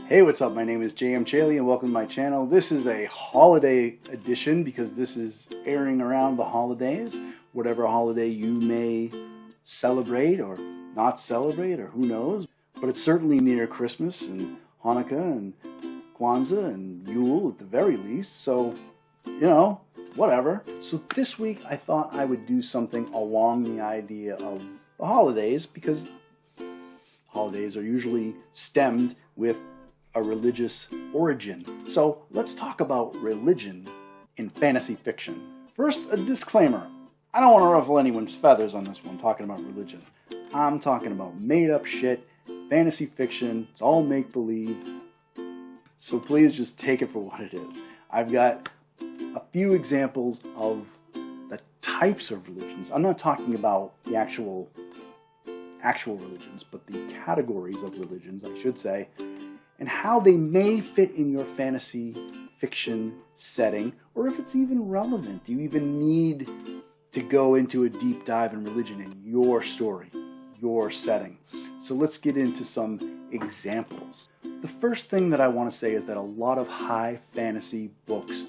Hey, what's up? My name is J.M. Chaley and welcome to my channel. This is a holiday edition because this is airing around the holidays. Whatever holiday you may celebrate or not celebrate, or who knows. But it's certainly near Christmas and Hanukkah and Kwanzaa and Yule at the very least. So, you know, whatever. So this week I thought I would do something along the idea of the holidays, because holidays are usually stemmed with a religious origin. So let's talk about religion in fantasy fiction. First, a disclaimer. I don't want to ruffle anyone's feathers on this one talking about religion. I'm talking about made up shit, fantasy fiction, it's all make-believe. So please just take it for what it is. I've got a few examples of the types of religions. I'm not talking about the actual religions, but the categories of religions, I should say, and how they may fit in your fantasy fiction setting, or if it's even relevant. Do you even need to go into a deep dive in religion in your story, your setting? So let's get into some examples. The first thing that I want to say is that a lot of high fantasy books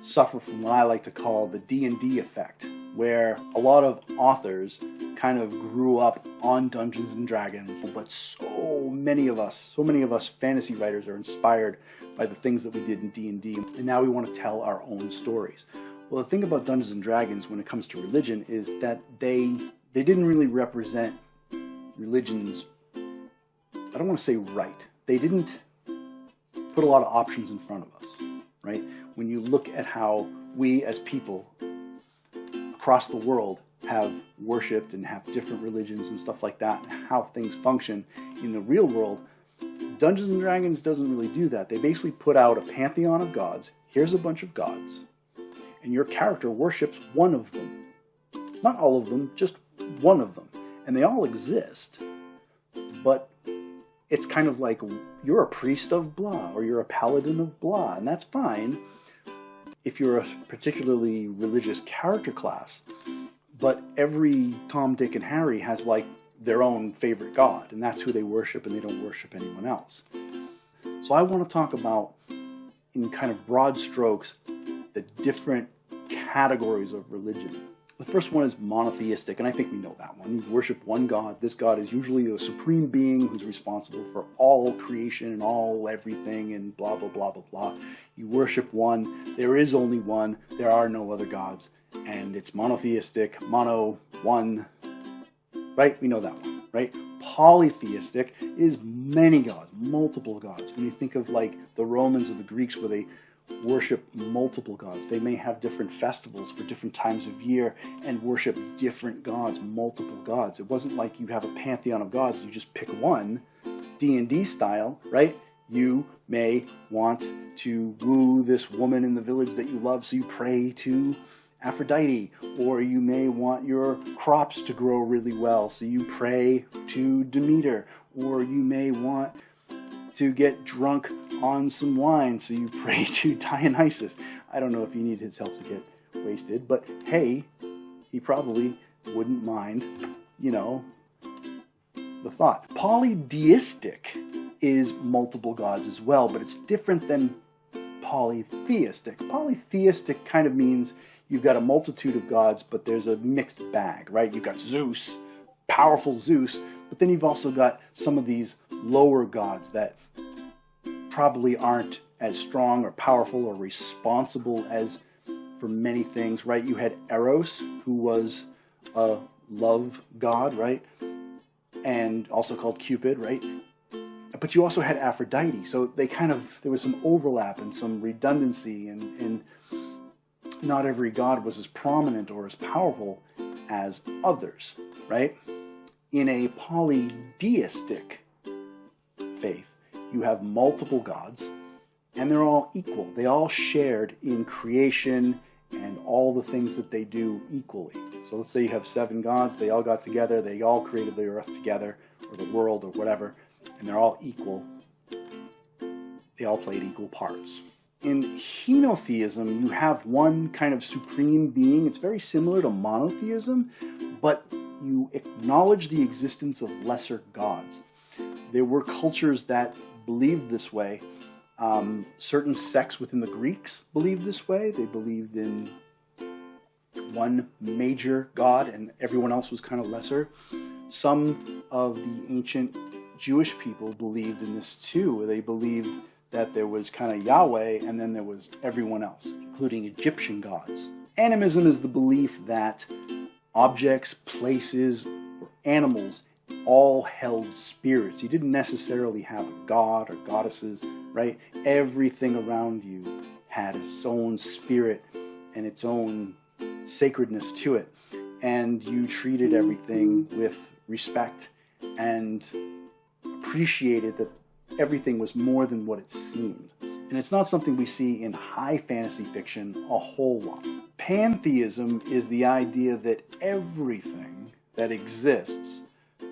suffer from what I like to call the D&D effect, where a lot of authors kind of grew up on Dungeons and Dragons, but so many of us fantasy writers are inspired by the things that we did in D&D, and now we want to tell our own stories. Well, the thing about Dungeons and Dragons when it comes to religion is that they didn't really represent religion's, I don't want to say right. They didn't put a lot of options in front of us, right? When you look at how we as people across the world have worshipped and have different religions and stuff like that, and how things function in the real world, Dungeons and Dragons doesn't really do that. They basically put out a pantheon of gods. Here's a bunch of gods, and your character worships one of them. Not all of them, just one of them. And they all exist, but it's kind of like you're a priest of blah, or you're a paladin of blah, and that's fine if you're a particularly religious character class. But every Tom, Dick, and Harry has like their own favorite god, and that's who they worship, and they don't worship anyone else. So I want to talk about, in kind of broad strokes, the different categories of religion. The first one is monotheistic, and I think we know that one. You worship one god. This god is usually a supreme being who's responsible for all creation and all everything and blah, blah, blah, blah, blah. You worship one. There is only one. There are no other gods. And it's monotheistic, mono, one, right? We know that one, right? Polytheistic is many gods, multiple gods. When you think of like the Romans or the Greeks where they worship multiple gods, they may have different festivals for different times of year and worship different gods, multiple gods. It wasn't like you have a pantheon of gods, you just pick one. D&D style, right? You may want to woo this woman in the village that you love, so you pray to Aphrodite, or you may want your crops to grow really well, so you pray to Demeter, or you may want to get drunk on some wine, so you pray to Dionysus. I don't know if you need his help to get wasted, but hey, he probably wouldn't mind, you know, the thought. Polydeistic is multiple gods as well, but it's different than polytheistic. Polytheistic kind of means you've got a multitude of gods, but there's a mixed bag, right? You've got Zeus, powerful Zeus, but then you've also got some of these lower gods that probably aren't as strong or powerful or responsible as for many things, right? You had Eros, who was a love god, right? And also called Cupid, right? But you also had Aphrodite, so there was some overlap and some redundancy, and not every god was as prominent or as powerful as others, right? In a polydeistic faith, you have multiple gods, and they're all equal. They all shared in creation and all the things that they do equally. So let's say you have 7 gods, they all got together, they all created the earth together, or the world, or whatever, and they're all equal. They all played equal parts. In Hinotheism, you have one kind of supreme being. It's very similar to monotheism, but you acknowledge the existence of lesser gods. there were cultures that believed this way. Certain sects within the Greeks believed this way. They believed in one major god and everyone else was kind of lesser. Some of the ancient Jewish people believed in this too. They believed that there was kind of Yahweh and then there was everyone else, including Egyptian gods. Animism is the belief that objects, places, or animals all held spirits. You didn't necessarily have a god or goddesses, right? Everything around you had its own spirit and its own sacredness to it. And you treated everything with respect and appreciated that everything was more than what it seemed. And it's not something we see in high fantasy fiction a whole lot. Pantheism is the idea that everything that exists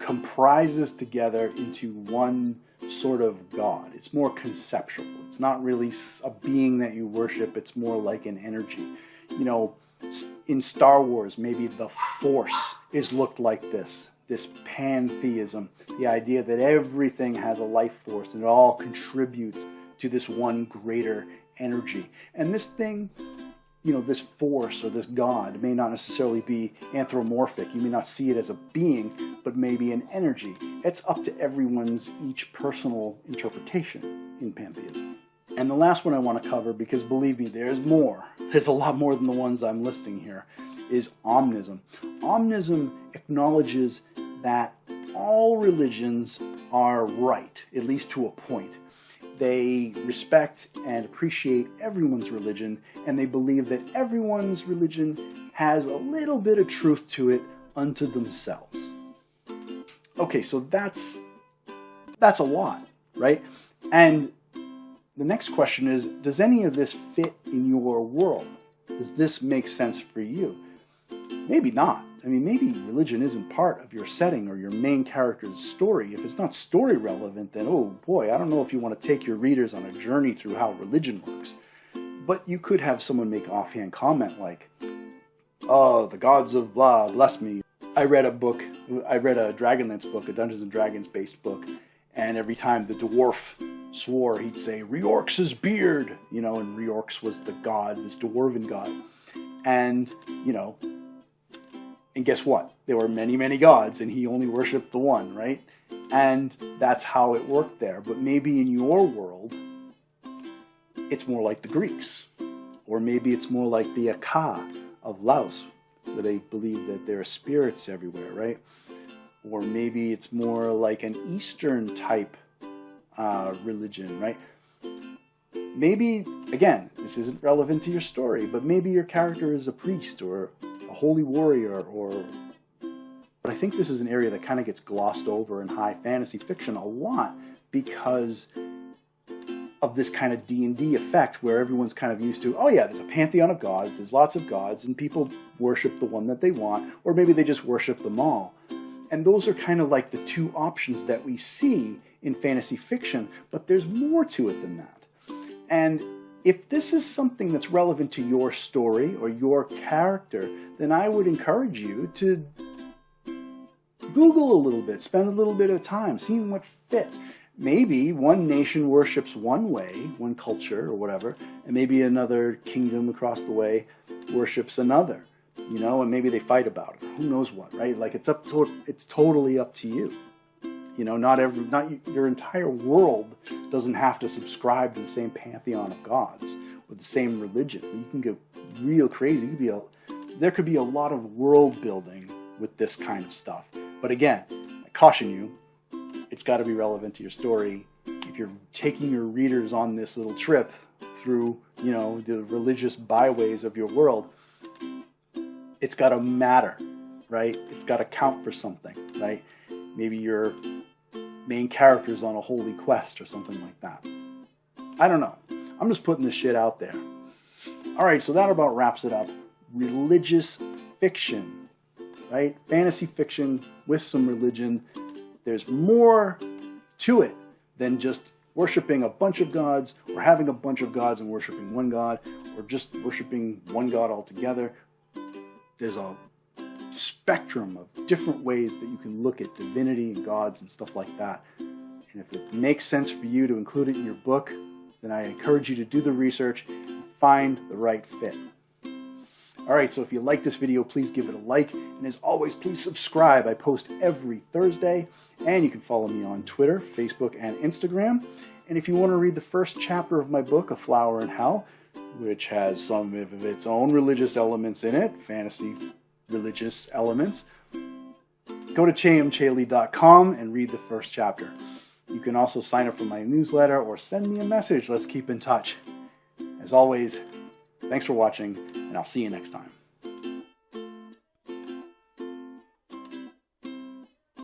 comprises together into one sort of God. It's more conceptual. It's not really a being that you worship. It's more like an energy. You know, in Star Wars, maybe the Force is looked like this pantheism, the idea that everything has a life force and it all contributes to this one greater energy. And this thing, you know, this force or this God may not necessarily be anthropomorphic. You may not see it as a being, but maybe an energy. It's up to everyone's each personal interpretation in pantheism. And the last one I want to cover, because believe me, there's more. There's a lot more than the ones I'm listing here, is Omnism. Omnism acknowledges that all religions are right, at least to a point. They respect and appreciate everyone's religion, and they believe that everyone's religion has a little bit of truth to it unto themselves. Okay, so that's a lot, right? And the next question is, does any of this fit in your world? Does this make sense for you? Maybe not. I mean, maybe religion isn't part of your setting or your main character's story. If it's not story relevant, then, oh boy, I don't know if you want to take your readers on a journey through how religion works. But you could have someone make an offhand comment like, oh, the gods of blah bless me. I read a Dragonlance book, a Dungeons & Dragons based book, and every time the dwarf swore, he'd say, Reorx's beard, you know, and Reorx was the god, this dwarven god. And, you know, and guess what? There were many, many gods, and he only worshipped the one, right? And that's how it worked there. But maybe in your world, it's more like the Greeks. Or maybe it's more like the Aka of Laos, where they believe that there are spirits everywhere, right? Or maybe it's more like an Eastern type religion, right? Maybe, again, this isn't relevant to your story, but maybe your character is a priest or a holy warrior, but I think this is an area that kind of gets glossed over in high fantasy fiction a lot because of this kind of D&D effect where everyone's kind of used to, oh yeah, there's a pantheon of gods, there's lots of gods, and people worship the one that they want, or maybe they just worship them all. And those are kind of like the two options that we see in fantasy fiction, but there's more to it than that. And if this is something that's relevant to your story or your character, then I would encourage you to Google a little bit, spend a little bit of time seeing what fits. Maybe one nation worships one way, one culture or whatever, and maybe another kingdom across the way worships another, you know, and maybe they fight about it. Who knows what, right? Like it's totally up to you. You know, not your entire world doesn't have to subscribe to the same pantheon of gods or the same religion. You can get real crazy. There could be a lot of world building with this kind of stuff. But again, I caution you, it's got to be relevant to your story. If you're taking your readers on this little trip through, you know, the religious byways of your world, it's got to matter, right? It's got to count for something, right? Maybe your main character's on a holy quest or something like that. I don't know. I'm just putting this shit out there. All right, so that about wraps it up. Religious fiction, right? Fantasy fiction with some religion. There's more to it than just worshiping a bunch of gods or having a bunch of gods and worshiping one god or just worshiping one god altogether. There's a spectrum of different ways that you can look at divinity and gods and stuff like that. And if it makes sense for you to include it in your book, then I encourage you to do the research and find the right fit. Alright, so if you like this video, please give it a like. And as always, please subscribe. I post every Thursday. And you can follow me on Twitter, Facebook, and Instagram. And if you want to read the first chapter of my book, A Flower in Hell, which has some of its own religious elements in it, fantasy religious elements, go to chamchaly.com and read the first chapter. You can also sign up for my newsletter or send me a message. Let's keep in touch. As always, thanks for watching, and I'll see you next time.